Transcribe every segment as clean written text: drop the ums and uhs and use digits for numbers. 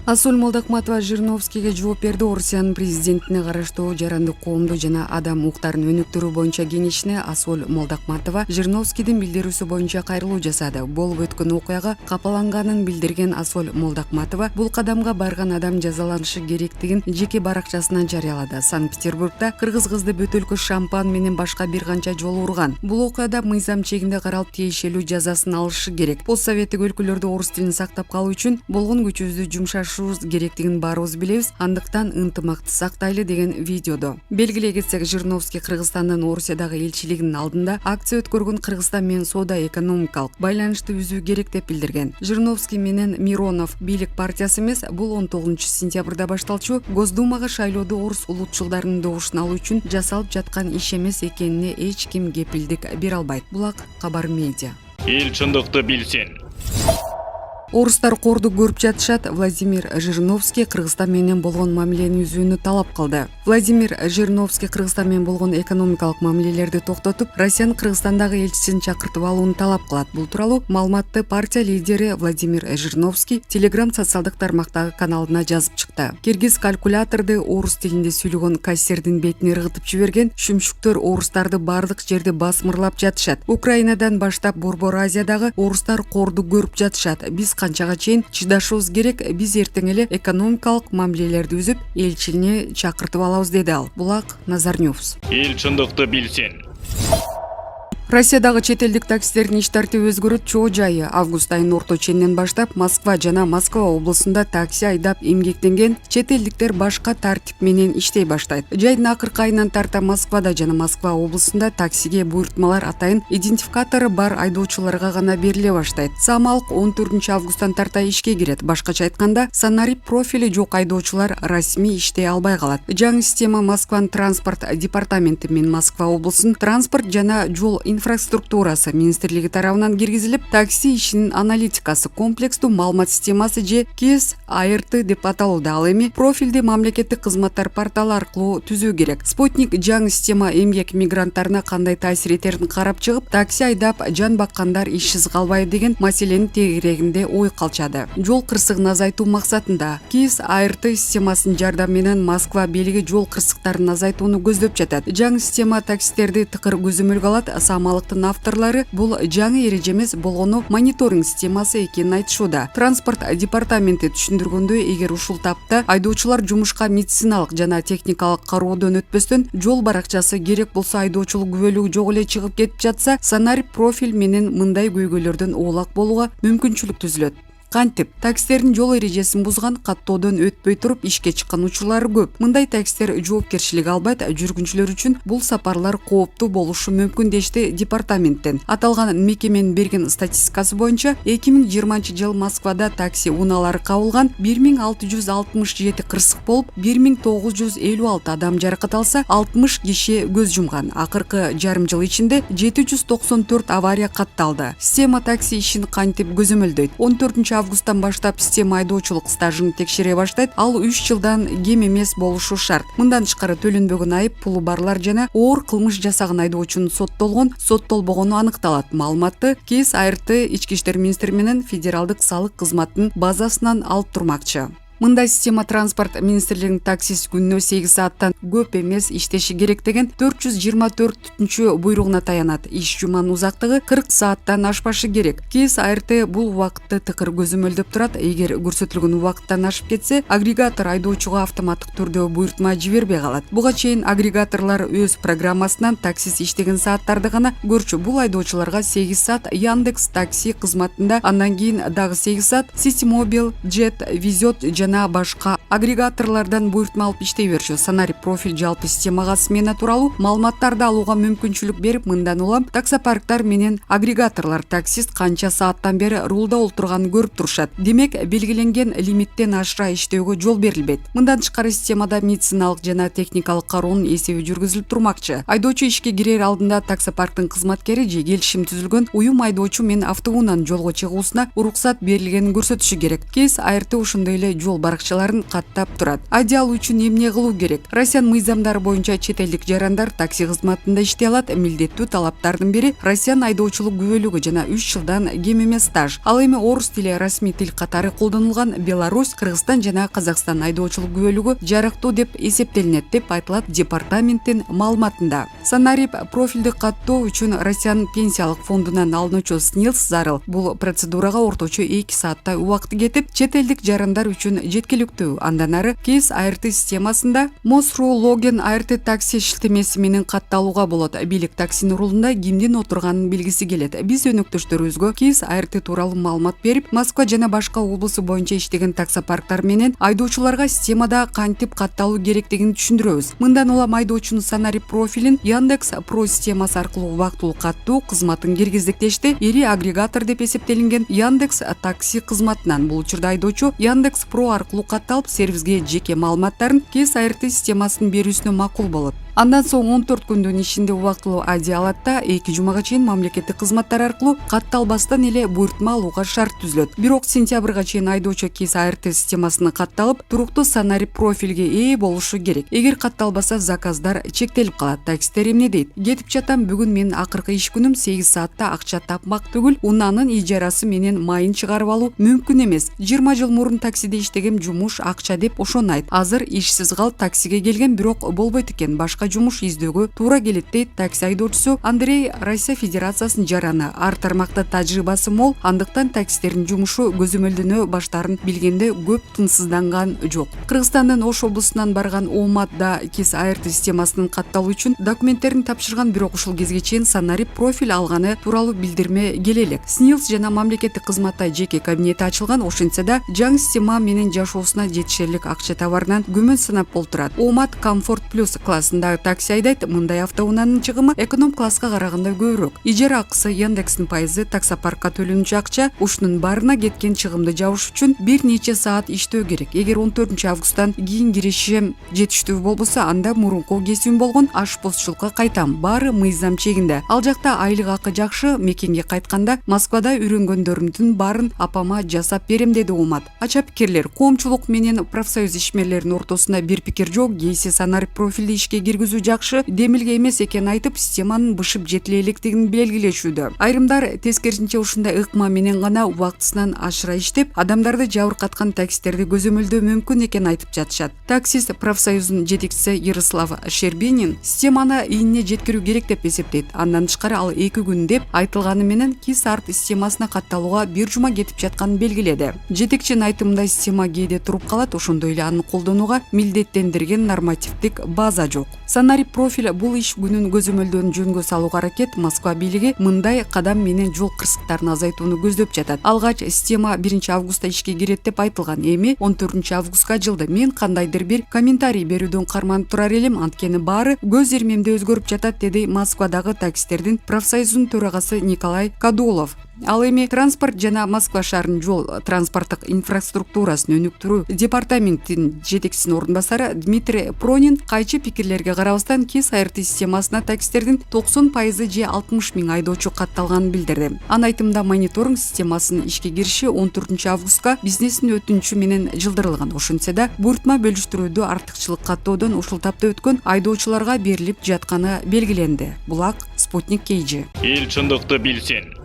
Асул Молдокматова Жириновскийге жооп берди. Орусиянын президентине караштуу жарандык коомдуу жана адам укуктарын өнүктүрүү боюнча кеңешине Асул Молдокматова Жириновскийдин билдирүүсү боюнча кайрылуу жасады. Болуп өткөн окуяга капаланганын билдирген Асул Молдокматова бул кадамга барган адам жазаланышы керектигин жеке баракчасынан жарыялады. Санкт-Петербургда кыргыз кызды бөтөлкө шампан менен башка бир канча жолу урган. Бул окуяда мыйзам чегинде каралып тиешелүү жазасын алышы керек. Постсоветтик өлкөлөрдө орус тилин сактап калуу үчүн болгон күчүбүздү жумшашыбыз керектигин баарыбыз билебиз. Андыктан ынтымакты сактайлы деген видеодо. Белгилей кетсек, Жириновский Кыргызстандын Орусиядагы элчилигинин алдында акция өткөргөн Кыргызстан менен соода-экономикалык байланышты үзүү керек деп билдирген. Жириновский менен Миронов бийлик партиясы эмес, бул 19-сентябрда башталчу Госдумага шайлоодо орус улутчулдарынын добушун алуу үчүн жасалып жаткан иш эмес экенине эч ким кепилдик бере албайт. Булак Кабар Медиа. Эл чындыкты билсин. Орустар корду көрүп жатышат. Владимир Жириновский Кыргызстан менен болгон мамилени үзүүнү талап кылды. Владимир Жириновский Кыргызстан менен болгон экономикалык мамилелерди токтотуп, Россиянын Кыргызстандагы элчисин чакыртып алууну талап кылат. Бул тууралуу маалыматты партия лидери Владимир Жириновский Telegram социалдык тармактагы каналына жазып чыкты. Киргиз калькуляторду орус тилинде сүйлөгөн кассирдин бетине ыргытып жиберген шүмшүктөр орустарды бардык жерде басмырлап жатышат. Украинадан баштап Борбор Азиядагы орустар корду көрүп жатышат. Биз канчага чейин чыдашыбыз керек, биз эртең эле экономикалык мамилелерди үзүп, элчилине чакыртып алабыз, деди ал. Булак Назар Ньюс. Эл чындыкты билсин. Россиядагы чет элдик таксистердин иш тартиби өзгөрөт. Чоо жайы август айынын орто ченинен баштап Москва жана Москва облусунда такси айдап эмгектенген чет элдиктер башка тартип менен иштей баштайт. Жайдын акыркы айынан тарта Москвада жана Москва облусунда таксиге буйртмалар атайын идентификатору бар айдоочуларга гана бериле баштайт. Самалык 14-августтан тарта ишке кирет. Башкача айтканда, санарип профили жок айдоочулар расмий иштей албай калат. Жаңы система Москванын транспорт департаменти менен Москва облусунун транспорт жана жол инфраструктурасы министрлиги тарабынан киргизилип, такси ишинин аналитикасы комплекстүү маалымат системасы же КИС АРТ деп аталууда. Ал эми профилди мамлекеттик кызматтар порталы аркылуу түзүү керек. Спутник жаңы система эмгек мигранттарына кандай таасир этерин карап чыгып, такси айдап жан баккандар ишсиз калбайбы деген маселенин тегерегинде ой калчады. Жол кырсыгын азайтуу максатында КИС АРТ системасынын жардамы менен Москва бийлиги жол кырсыктарын азайтууну көздөп жатат. Жаңы система таксистерди тыкыр көзөмөлгө алат. Самалыктын авторлору бул жаңы эреже эмес болгону мониторинг системасы экенин айтышууда. Транспорт департаменти түшүндүргөндөй, эгер ушул тапта айдоочулар жумушка медициналык жана техникалык кароодон өтпөстөн жол баракчасы керек болсо, айдоочулук күбөлүгү жок эле чыгып кетип жатса, санарип профиль менен мындай көйгөйлөрдөн оолак болууга мүмкүнчүлүк түзүлөт. Кантип таксистердин жол эрежесин бузган, каттоодон өтпөй туруп ишке чыккан учурлары көп. Мындай таксистер жоопкерчилик албайт. Жүргүнчүлөр үчүн бул сапарлар кооптуу болушу мүмкүн, дешти департаменттен. Аталган мекеменин берген статистикасы боюнча 2020-жыл Москвада такси унаалары кабылган 1667 кырсык болуп, 1956 адам жаракат алса, 60 киши көз жумган. Акыркы жарым жыл ичинде 794 авария катталды. Система такси ишин кантип көзөмөлдөйт? 14-августтан баштап система айдоочулук стажын текшере баштайт. Ал 3 жылдан кем эмес болушу шарт. Мындан тышкары төлөнбөгөн айып пулу барлар жана оор кылмыш жасаган айдоочунун соттолгон, соттолбогону аныкталат. Маалыматты КИС АРТ Ички иштер министри менен федералдык салык кызматынын базасынан алып турмакчы. Мындай система транспорт министрлигинин таксист күнүнө 8 сааттан көп эмес иштеши керек деген 424-түнчү буйругуна таянат. Иш жуманын узактыгы 40 сааттан ашпашы керек. КИС АРТ бул убакытты тыкыр көзөмөлдөп турат. Эгер көрсөтүлгөн убакыттан ашып кетсе, агрегатор айдоочуга автоматтык түрдө буйртма жибербей калат. Буга чейин агрегаторлор өз программасынан таксист иштеген сааттарды гана көрчү. Бул айдоочуларга 8 саат Яндекс такси кызматында, андан кийин дагы 8 саат Ситимобил, Джет, Везет жана башка агрегаторлордон буйртма алып иштей берчү. Санарип профиль жалпы системага смена тууралуу маалыматтарды алууга мүмкүнчүлүк берип, мындан улам таксопарктар менен агрегаторлор таксист канча сааттан бери рулда олтурганын көрүп турушат. Демек, белгиленген лимиттен ашыра иштөөгө жол берилбейт. Мындан тышкары системада медициналык жана техникалык кароонун эсеби жүргүзүлүп турмакчы. Айдоочу ишке кирер алдында таксопарктын кызматкери же келишим түзүлгөн уюм айдоочу менен автоунаанын жолго чыгуусуна уруксат берилгенин көрсөтүшү керек. КИС АРТ ошондой эле жол баракчаларын каттап турат. Адиал үчүн эмне кылуу керек? Россиянын мыйзамдары боюнча чет элдик жарандар такси кызматында иштей алат. Милдеттүү талаптардын бири Россиянын айдоочулук күбөлүгү жана 3 жылдан кем эмес стаж. Ал эми орус тили расмий тил катары колдонулган Беларусь, Кыргызстан жана Казакстан айдоочулук күбөлүгү жарыктуу деп эсептелинет деп айтылат департаменттин маалыматында. Санарип профилди каттоо үчүн Россиянын пенсиялык фондунан алынуучу СНИЛС зарыл. Бул процедурага орточо 2 сааттай убакыт кетип, чет элдик жарандар үчүн жеткиликтүү. Андан ары KIS ART системасында Мосру логин ART такси шилтемеси менен катталууга болот. Бийлик таксинин рулунда кимдин отурганын билгиси келет. Биз өнөктөштөрүбүзгө KIS ART тууралуу маалымат берип, Москва жана башка облусу боюнча иштеген таксопарктар менен айдоочуларга системада кантип катталуу керектигин түшүндүрөбүз. Мындан улам айдоочунун санарип профилин Яндекс Про системасы аркылуу убактылуу каттуу кызматын киргиздиктешти. Ири агрегатор деп эсептелинген Яндекс такси кызматынан бул учурда айдоочу Яндекс Про аркылуу катталып, сервиске жеке маалыматтарын KIS ART системасынын берүүсүнө макул болот. Андан соң 14 күндүн ичинде убактылуу адиалатта 2 жумага чейин мамлекеттик кызматтар аркылуу катталбастан эле буйртма алууга шарт түзүлөт. Бирок сентябрга чейин айдоочу KIS ART системасына катталып, туруктуу санарип профилге ээ болушу керек. Эгер катталбаса, заказдар чектелип калат. Таксистер эмне дейт? Кетип жатам, бүгүн менин акыркы иш күнүм, 8 саатта акча тапмак түгүл, унаанын ижарасы менен майын чыгарып алуу мүмкүн эмес. 20 жыл мурун таксиде иштегем, жумуш акча деп ошону айт. Азыр ишсиз калып таксиге келген, бирок болбойт экен. Башка жумуш издөөгө туура келет дейт такси айдоочусу Андрей. Россия Федерациясынын жараны, ар тармакта тажрыйбасы мол, андыктан таксистердин жумушу көзөмөлдөнө баштарын билгенде көп тынсызданган жок. Кыргызстандын Ош облусунан барган Омат да KIS ART системасынын катталуу үчүн документтерин тапшырган, бирок ушул кезге чейин санарип профиль алганы тууралуу билдирме келе элек. СНИЛС жана мамлекеттик кызматта жеке кабинети ачылган. Ошентсе да жаңы система менен жашоосуна жетишерлик акча табарынан күмөн санап болтурат. Омат Комфорт Плюс классындагы такси айдайт. Мындай автоунаанын чыгымы эконом класска караганда көбүрөөк. Ижара акысы, Яндекстин пайызы, таксопаркка төлөнүүчү акча, ушунун баарына кеткен чыгымды жабыш үчүн бир нече саат иштөө керек. Эгер 14 августтан кийин киришим жетиштүү болбосо, анда мурунку кесибим болгон ашпозчулукка кайтам. Баары мыйзам чегинде. Ал жакта айлык акы жакшы, мекенге кайтканда Москвада үйрөнгөндөрүмдүн баарын апама жасап берем, деди Омат. Ача пикирлер: коомчулук менен профсоюз ишмерлеринин ортосунда бир пикир жок. Кейси санарип профилди ишке киргизүү жакшы, демилге эмес экенин айтып, системанын бышып жетиле электигин белгилешүүдө. Айрымдар тескерисинче ушундай ыкма менен гана убактысынан ашыра иштеп, адамдарды жабыркаткан таксистерди көзөмөлдөө мүмкүн экенин айтып жатышат. Таксист профсоюзунун жетекчиси Ярослав Щербинин системаны ийине жеткирүү керек деп эсептейт. Андан тышкары ал 2 күн деп айтылганы менен KIS ART системасына катталууга 1 жума кетип жатканын белгиледи. Жетекчинин айтымында система кээде туруп калат, ошондой эле аны колдонууга милдеттендирген нормативдик база жок. Санарип профиль бул иш күнүн көзөмөлдөрүн жөнгө салууга аракет. Москва бийлиги мындай кадам менен жол кырсыктарын азайтууну көздөп жатат. Алгач система 1 августта ишке кирет деп айтылган. Эми 14 августка жылды. Мен кандайдыр бир комментарий берүүдөн карманып турар элем, анткени баары көз ирмемде өзгөрүп жатат, деди Москвадагы таксистердин профсоюзунун төрагасы Николай Кадулов. Ал эми транспорт жана Москва шаарынын жол транспорттук инфраструктурасын өнүктүрүү департаментинин жетекчисинин орун басары Дмитрий Пронин кайчы пикирлерге карабастан KIS ART системасына таксистердин 90% же 60 000 айдоочу катталганын билдирди. Анын айтымында мониторинг системасынын ишке кириши 14 августка бизнестин өтүнүчү менен жылдырылган. Ошентсе да буйртма бөлүштүрүүдө артыкчылык каттоодон ушул тапта өткөн айдоочуларга берилип жатканы белгиленди. Булак Спутник KG. Эл чындыкты билсин.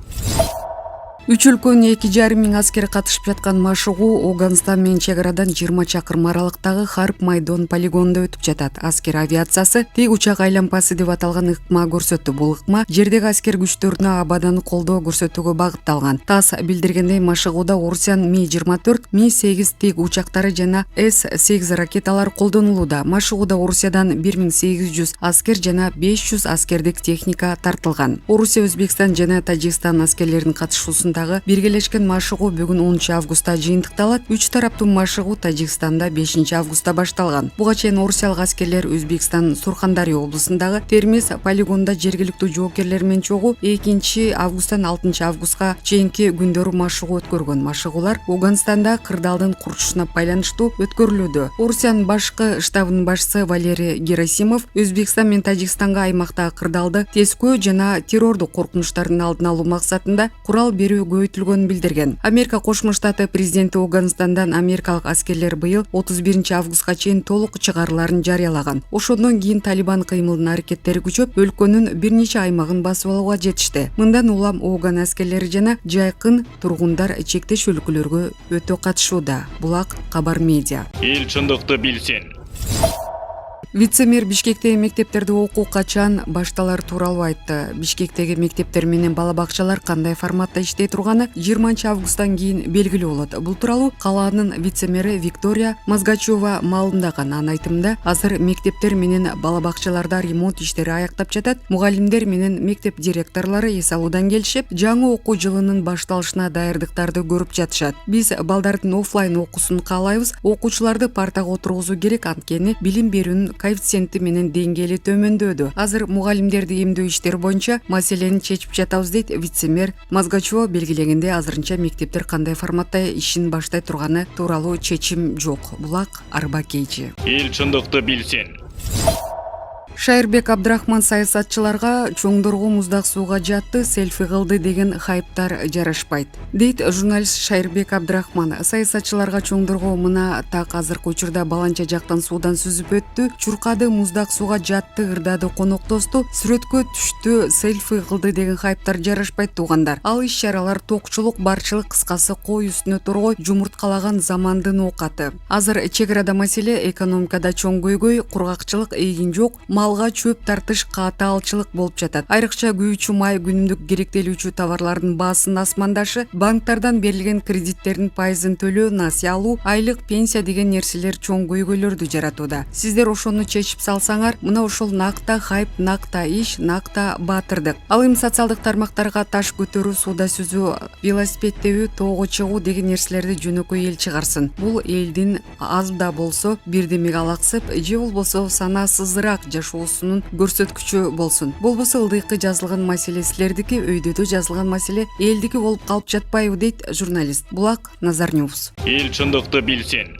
3 өлкөнүн 2,5 миң аскери катышып жаткан машыгуу Оганстан менен чек арадан 20 чакырым аралыктагы Харп Майдон полигонунда өтүп жатат. Аскер авиациясы тек учак айланпасы деп аталган ыкма көрсөттү. Бул ыкма жердеги аскер күчтөрүнө абадан колдоо көрсөтүүгө багытталган. ТАСС билдиргендей, машыгууда Орусиянын Ми-24, Ми-8 тик учактары жана С-8 ракеталар колдонулууда. Машыгууда Орусиядан 1800 аскер жана 500 аскердик техника тартылган. Орусия, Өзбекстан жана Тажикстан аскерлеринин катышуусунда биргелешкен машыгуу бүгүн 10 августта жыйынтыкталат. 3 тараптуу машыгуу Тажикстанда 5 августта башталган. Буга чейин орусиялык аскерлер Өзбекстан Сурхандарья облусундагы Термиз полигонунда жергиликтүү жоокерлер менен чогуу 2 августтан 6 августка чейинки күндөрү машыгуу өткөргөн. Машыгуулар Афганистанда кырдаалдын курчушуна байланыштуу өткөрүлүүдө. Орусиянын башкы штабынын башчысы Валерий Герасимов Өзбекстан менен Тажикстанга аймактагы кырдаалды тескөө жана террордук коркунучтардын алдын алуу максатында курал берүү күнү көбөйтүлгөнүн билдирген. Америка Кошмо Штаты президенти Афганистандан америкалык аскерлер быйыл 31 августка чейин толук чыгарыларын жарыялаган. Ошондон кийин Талибан кыймылынын аракеттери күчөп, өлкөнүн бир нече аймагын басып алууга жетишти. Мындан улам Афган аскерлери жана жайкын тургундар чектеш өлкөлөргө өтө катышууда. Булак Кабар Медиа. Эл чындыкты билсин. Вице-мэр Бишкектеги мектептерде окуу качан башталар тууралуу айтты. Бишкектеги мектептер менен бала бакчалар кандай форматта иштей турганы 20 августтан кийин белгилүү болот. Бул тууралуу калаанын вице-мэри Виктория Мазгачева маалымдаган. Анын айтымында, азыр мектептер менен бала бакчаларда ремонт иштери аяктап жатат. Мугалимдер менен мектеп директорлору эс алуудан келишип, жаңы окуу жылынын башталышына даярдыктарды көрүп жатышат. Биз балдардын оффлайн окуусун каалайбыз. Окуучуларды партага отургузуу керек, анткени билим берүүнүн коэффициенти менен деңгээли төмөндөдү. Азыр мугалимдерди эмдөө иштери боюнча маселени чечип жатабыз, дейт вице-мэр Мазгачева, белгилегенде азырынча мектептер кандай форматта ишин баштай турганы тууралуу чечим жок. Булак Арба Кейчи. Эл чындыкты билсин. Шайырбек Абдрахман саясатчыларга чоңдорго муздак сууга жатты, селфи кылды деген хайптар жарашпайт, дейт журналист Шайырбек Абдрахман. Саясатчыларга чоңдорго мына так азыркы учурда баланча жактан суудан сүзүп өттү, чуркады, муздак сууга жатты, ырдады, коноктосту, сүрөткө түштү, селфи кылды деген хайптар жарашпайт туугандар. Ал иш-чаралар токчулук, барчылык, кыскасы кой үстүнө торгой, жумурткалаган замандын оокаты. Азыр чек арада маселе экономикада чоң көйгөй, кургакчылык, эгин жок, малга чөп тартыш, каатаалчылык болуп жатат. Айрыкча күйүүчү май, күнүмдүк керектелүүчү товарлардын баасынын асмандашы, банктардан берилген кредиттердин пайызын төлөө, насыя алуу, айлык, пенсия деген нерселер чоң көйгөйлөрдү жаратууда. Сиздер ошону чечип салсаңар, мына ошол накта хайп, накта иш, накта баатырдык. Ал эми социалдык тармактарга таш көтөрүү, сууда сүзүү, велосипед тебүү, тоого чыгуу деген нерселерди жөнөкөй эл чыгарсын. Бул элдин аз да болсо бирдемеге алаксып, же болбосо санаасызыраак жашоосунун көрсөткүчү болсун. Болбосо ылдыйкы жазылган маселе силердики, өйдөдө жазылган маселе элдики болуп калып жатпайбы, дейт журналист. Булак Назар Ньюс. Эл чындыкты билсин.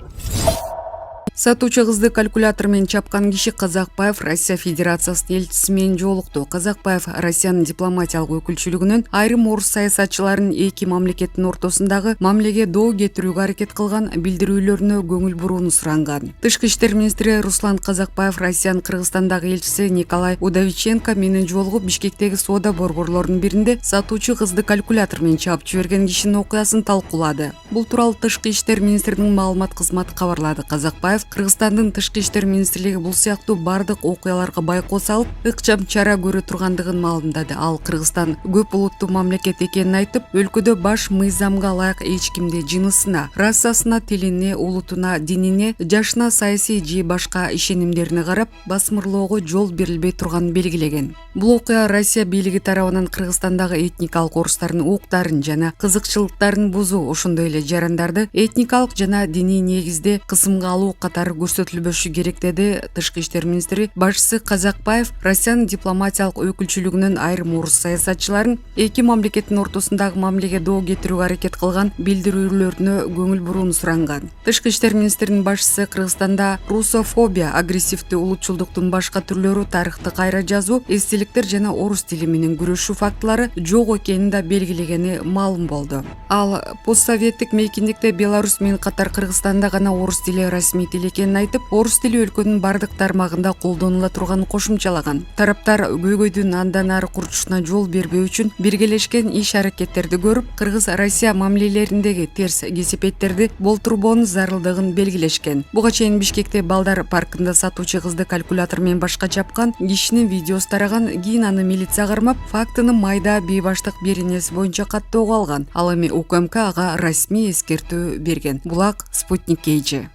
Сатуучу кызды калькулятор менен чапкан киши Казакбаев Россия Федерациясынын элчиси менен жолукту. Казакбаев Россиянын дипломатиялык өкүлчүлүгүнөн айрым орус саясатчыларын эки мамлекеттин ортосундагы мамилеге доо кетирүүгө аракет кылган билдирүүлөрүнө көңүл бурууну суранган. Тышкы иштер министри Руслан Казакбаев Россиянын Кыргызстандагы элчиси Николай Удовиченко менен жолугуп, Бишкектеги соода борборлорунун биринде сатуучу кызды калькулятор менен чапып жиберген кишинин окуясын талкуулады. Бул тууралуу Тышкы иштер министринин маалымат кызматы кабарлады. Казакбаев Кыргызстандын Тышкы иштер министрлиги бул сыяктуу бардык окуяларга байкоо салып, ыкчам чара көрө тургандыгын маалымдады. Ал Кыргызстан көп улуттуу мамлекет экенин айтып, өлкөдө баш мыйзамга ылайык эч кимди жынысына, расасына, тилине, улутуна, динине, жашына, саясий же башка ишенимдерине карап басмырлоого жол берилбей турганын белгилеген. Бул окуя Россия бийлиги тарабынан Кыргызстандагы этникалык орустардын укуктарын жана кызыкчылыктарын бузуу, ошондой эле жарандарды этникалык жана диний негизде кысымга алуу катары көрсөтүлбөшү керек, деди Тышкы иштер министри башчысы Казакбаев Россиянын дипломатиялык өкүлчүлүгүнөн айрым орус саясатчыларын эки мамлекеттин ортосундагы мамилеге доо кетирүүгө аракет кылган билдирүүлөрүнө көңүл бурууну суранган. Тышкы иштер министринин башчысы Кыргызстанда русофобия, агрессивдүү улутчулдуктун башка түрлөрү, тарыхты кайра жазуу, эстеликтер жана орус тили менен күрөшүү фактылары жок экенин да белгилегени маалым болду. Ал постсоветтик мейкиндикте Беларусь менен катар Кыргызстанда гана орус тили расмий тил экенин айтып, орус тили өлкөнүн бардык тармагында колдонула турганын кошумчалаган. Тараптар көйгөйдүн андан ары курчушуна жол бербөө үчүн биргелешкен иш-аракеттерди көрүп, Кыргыз-Россия мамилелериндеги терс кесепеттерди болтурбоонун зарылдыгын белгилешкен. Буга чейин Бишкекте балдар паркында сатуучу кызды калькулятор менен башка чапкан кишинин видеосу тараган, кийин аны милиция кармап, фактыны майда бейбаштык беренеси боюнча каттоого алган. Ал эми УКМК ага расмий эскертүү берген. Булак Спутник Кейчи.